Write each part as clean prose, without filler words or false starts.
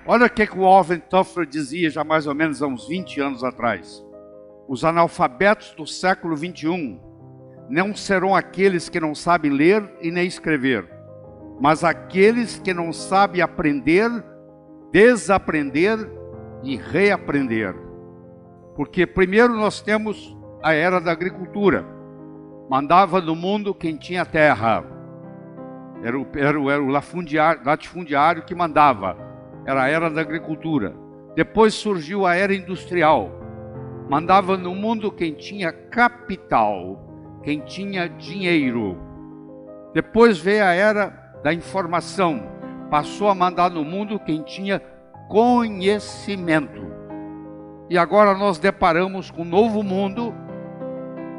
Olha o que o Alvin Toffler dizia já mais ou menos há uns 20 anos atrás. Os analfabetos do século XXI não serão aqueles que não sabem ler e nem escrever, mas aqueles que não sabem aprender, desaprender e reaprender. Porque primeiro nós temos a era da agricultura. Mandava no mundo quem tinha terra. Era o latifundiário que mandava. Era a era da agricultura. Depois surgiu a era industrial. Mandava no mundo quem tinha capital, quem tinha dinheiro. Depois veio a era da informação. Passou a mandar no mundo quem tinha conhecimento. E agora nós deparamos com um novo mundo.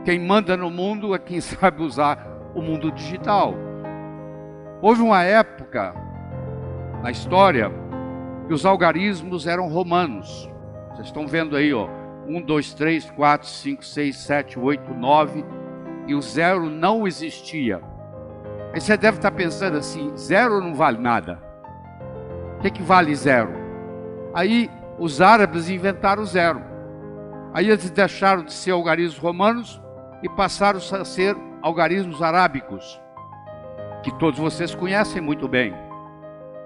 Quem manda no mundo é quem sabe usar o mundo digital. Houve uma época na história que os algarismos eram romanos. Vocês estão vendo aí, ó. 1, 2, 3, 4, 5, 6, 7, 8, 9. E o zero não existia. Aí você deve estar pensando assim, zero não vale nada. O que vale zero? Aí os árabes inventaram o zero. Aí eles deixaram de ser algarismos romanos e passaram a ser algarismos arábicos, que todos vocês conhecem muito bem.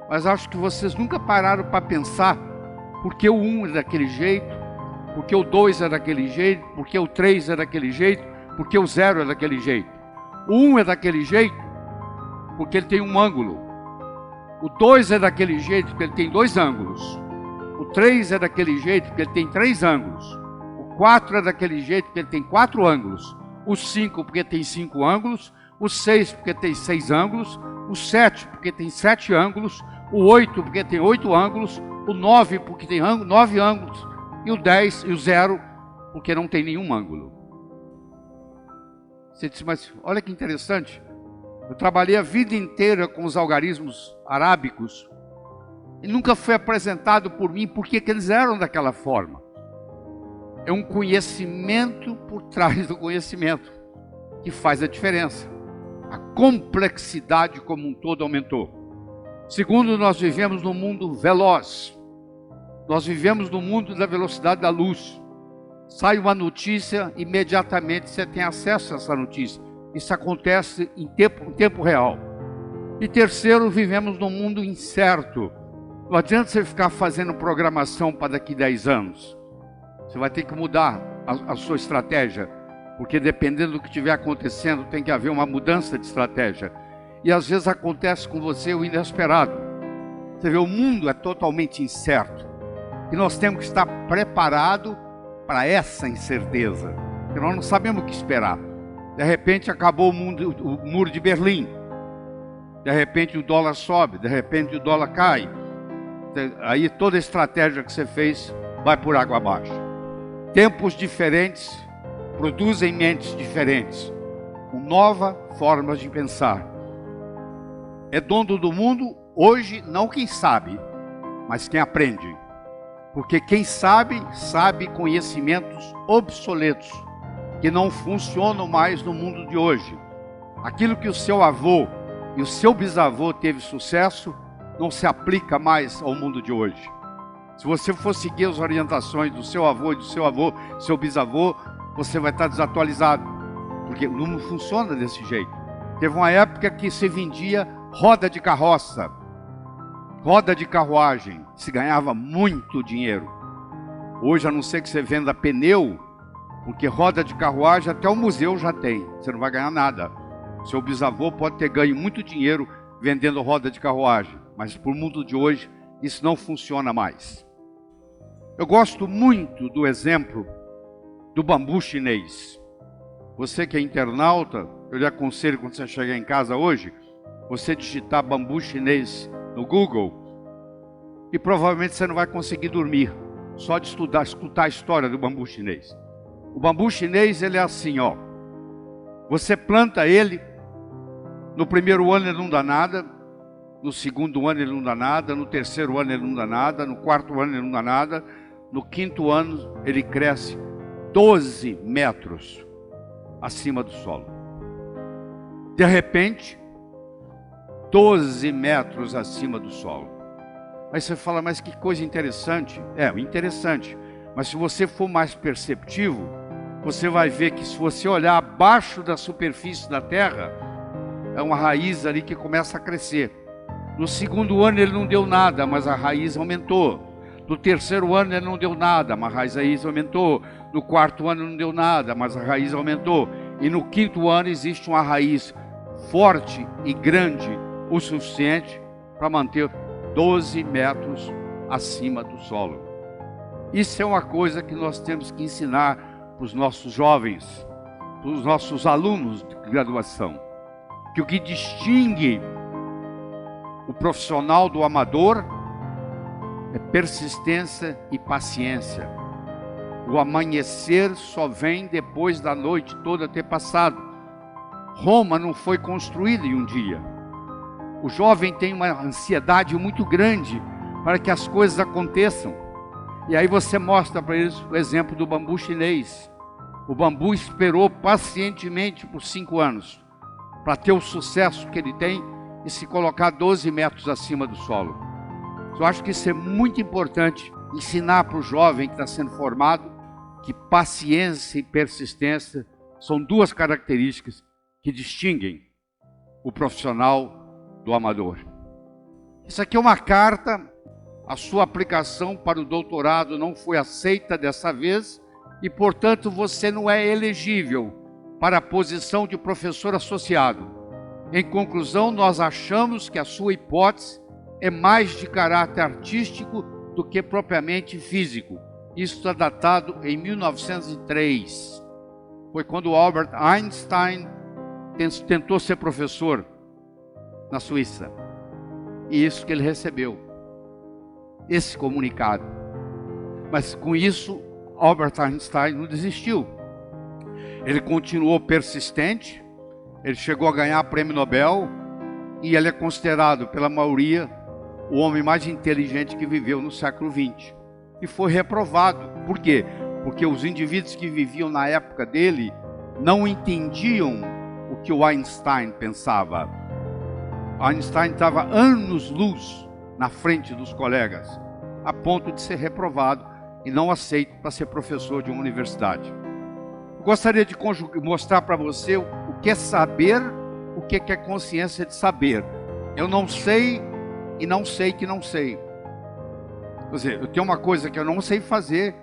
Mas acho que vocês nunca pararam para pensar por que o 1 é daquele jeito, por que o 2 é daquele jeito, por que o 3 é daquele jeito, por que o 0 é daquele jeito. O 1 é daquele jeito porque ele tem um ângulo. O 2 é daquele jeito porque ele tem 2 ângulos. O 3 é daquele jeito porque ele tem 3 ângulos. O 4 é daquele jeito porque ele tem 4 ângulos. O 5 porque tem 5 ângulos. O 6 porque tem 6 ângulos. O 7 porque tem 7 ângulos. O 8 porque tem 8 ângulos. O 9 porque tem 9 ângulos. E o 10 e o 0 porque não tem nenhum ângulo. Você disse, mas olha que interessante. Eu trabalhei a vida inteira com os algarismos arábicos e nunca foi apresentado por mim por que eles eram daquela forma. É um conhecimento por trás do conhecimento que faz a diferença. A complexidade como um todo aumentou. Segundo, nós vivemos num mundo veloz. Nós vivemos no mundo da velocidade da luz. Sai uma notícia, imediatamente você tem acesso a essa notícia. Isso acontece em tempo real. E terceiro, vivemos num mundo incerto. Não adianta você ficar fazendo programação para daqui 10 anos. Você vai ter que mudar a sua estratégia, porque dependendo do que estiver acontecendo, tem que haver uma mudança de estratégia. E às vezes acontece com você o inesperado. Você vê, o mundo é totalmente incerto. E nós temos que estar preparados para essa incerteza. Porque nós não sabemos o que esperar. De repente acabou o muro de Berlim. De repente o dólar sobe, de repente o dólar cai. Aí toda a estratégia que você fez vai por água abaixo. Tempos diferentes produzem mentes diferentes, com novas formas de pensar. É dono do mundo hoje não quem sabe, mas quem aprende. Porque quem sabe, sabe conhecimentos obsoletos, que não funcionam mais no mundo de hoje. Aquilo que o seu avô e o seu bisavô teve sucesso, não se aplica mais ao mundo de hoje. Se você for seguir as orientações do seu avô e do seu bisavô, você vai estar desatualizado, porque não funciona desse jeito. Teve uma época que se vendia roda de carroça, roda de carruagem, se ganhava muito dinheiro. Hoje, a não ser que você venda pneu, porque roda de carruagem até o museu já tem, você não vai ganhar nada. Seu bisavô pode ter ganho muito dinheiro vendendo roda de carruagem, mas para o mundo de hoje isso não funciona mais. Eu gosto muito do exemplo do bambu chinês. Você que é internauta, eu lhe aconselho, quando você chegar em casa hoje, você digitar bambu chinês no Google e provavelmente você não vai conseguir dormir só de escutar a história do bambu chinês. O bambu chinês, ele é assim, ó. Você planta ele, no primeiro ano ele não dá nada, no segundo ano ele não dá nada, no terceiro ano ele não dá nada, no quarto ano ele não dá nada, no quinto ano ele cresce 12 metros acima do solo. De repente, 12 metros acima do solo. Aí você fala, mas que coisa interessante. É, interessante. Mas se você for mais perceptivo, você vai ver que se você olhar abaixo da superfície da terra, é uma raiz ali que começa a crescer. No segundo ano ele não deu nada, mas a raiz aumentou. No terceiro ano ele não deu nada, mas a raiz aumentou. No quarto ano não deu nada, mas a raiz aumentou. E no quinto ano existe uma raiz forte e grande o suficiente para manter 12 metros acima do solo. Isso é uma coisa que nós temos que ensinar para os nossos jovens, para os nossos alunos de graduação. Que o que distingue o profissional do amador é persistência e paciência. O amanhecer só vem depois da noite toda ter passado. Roma não foi construída em um dia. O jovem tem uma ansiedade muito grande para que as coisas aconteçam. E aí você mostra para eles o exemplo do bambu chinês. O bambu esperou pacientemente por 5 anos para ter o sucesso que ele tem e se colocar 12 metros acima do solo. Eu acho que isso é muito importante, ensinar para o jovem que está sendo formado que paciência e persistência são duas características que distinguem o profissional do amador. Isso aqui é uma carta, a sua aplicação para o doutorado não foi aceita dessa vez e, portanto, você não é elegível para a posição de professor associado. Em conclusão, nós achamos que a sua hipótese é mais de caráter artístico do que propriamente físico. Isso está datado em 1903. Foi quando Albert Einstein tentou ser professor na Suíça. E isso que ele recebeu, esse comunicado. Mas com isso, Albert Einstein não desistiu. Ele continuou persistente, ele chegou a ganhar prêmio Nobel, e ele é considerado pela maioria o homem mais inteligente que viveu no século XX. E foi reprovado. Por quê? Porque os indivíduos que viviam na época dele não entendiam o que o Einstein pensava. Einstein estava anos-luz na frente dos colegas, a ponto de ser reprovado e não aceito para ser professor de uma universidade. Eu gostaria de mostrar para você o que é saber, o que é consciência de saber. Eu não sei e não sei que não sei. Quer dizer, eu tenho uma coisa que eu não sei fazer,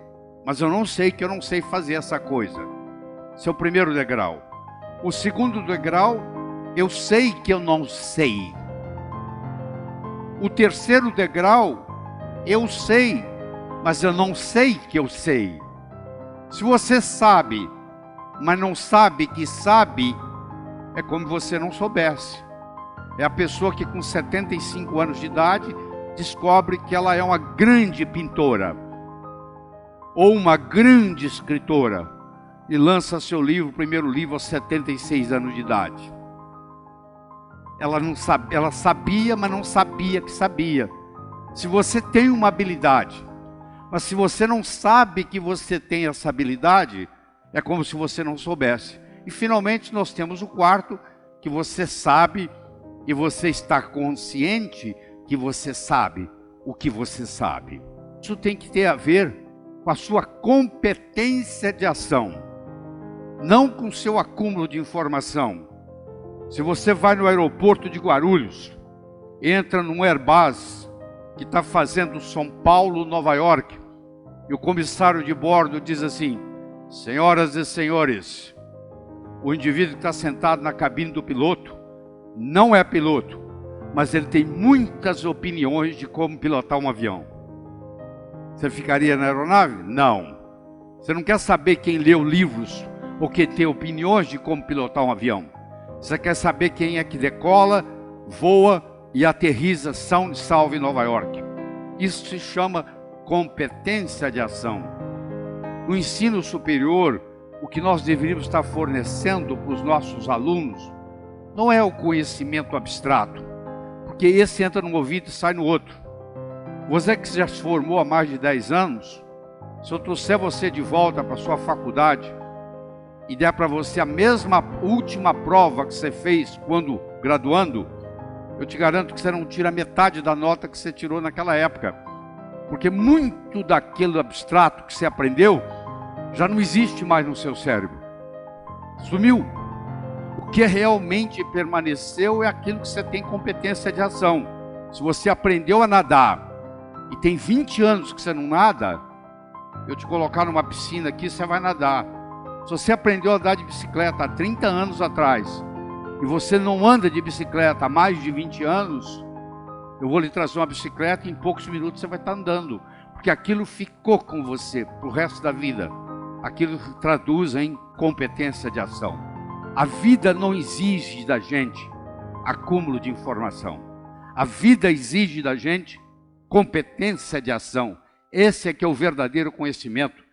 mas eu não sei que eu não sei fazer essa coisa. Esse é o primeiro degrau. O segundo degrau, eu sei que eu não sei. O terceiro degrau, eu sei, mas eu não sei que eu sei. Se você sabe, mas não sabe que sabe, é como você não soubesse. É a pessoa que com 75 anos de idade descobre que ela é uma grande pintora ou uma grande escritora e lança seu livro, o primeiro livro, aos 76 anos de idade. Ela não sabe, ela sabia, mas não sabia que sabia. Se você tem uma habilidade, mas se você não sabe que você tem essa habilidade, é como se você não soubesse. E finalmente nós temos o quarto, que você sabe e você está consciente que você sabe o que você sabe. Isso tem que ter a ver com a sua competência de ação, não com o seu acúmulo de informação. Se você vai no aeroporto de Guarulhos, entra num Airbus que está fazendo São Paulo, Nova York, e o comissário de bordo diz assim: senhoras e senhores, o indivíduo que está sentado na cabine do piloto não é piloto, mas ele tem muitas opiniões de como pilotar um avião. Você ficaria na aeronave? Não. Você não quer saber quem leu livros ou quem tem opiniões de como pilotar um avião. Você quer saber quem é que decola, voa e aterriza são e salvo em Nova York. Isso se chama competência de ação. No ensino superior, o que nós deveríamos estar fornecendo para os nossos alunos não é o conhecimento abstrato, porque esse entra num ouvido e sai no outro. Você que já se formou há mais de 10 anos, se eu trouxer você de volta para a sua faculdade e der para você a mesma última prova que você fez quando graduando, eu te garanto que você não tira metade da nota que você tirou naquela época. Porque muito daquilo abstrato que você aprendeu já não existe mais no seu cérebro. Sumiu. O que realmente permaneceu é aquilo que você tem competência de ação. Se você aprendeu a nadar e tem 20 anos que você não nada, eu te colocar numa piscina aqui, você vai nadar. Se você aprendeu a andar de bicicleta há 30 anos atrás e você não anda de bicicleta há mais de 20 anos, eu vou lhe trazer uma bicicleta e em poucos minutos você vai estar andando. Porque aquilo ficou com você para o resto da vida. Aquilo se traduz em competência de ação. A vida não exige da gente acúmulo de informação. A vida exige da gente competência de ação. Esse é que é o verdadeiro conhecimento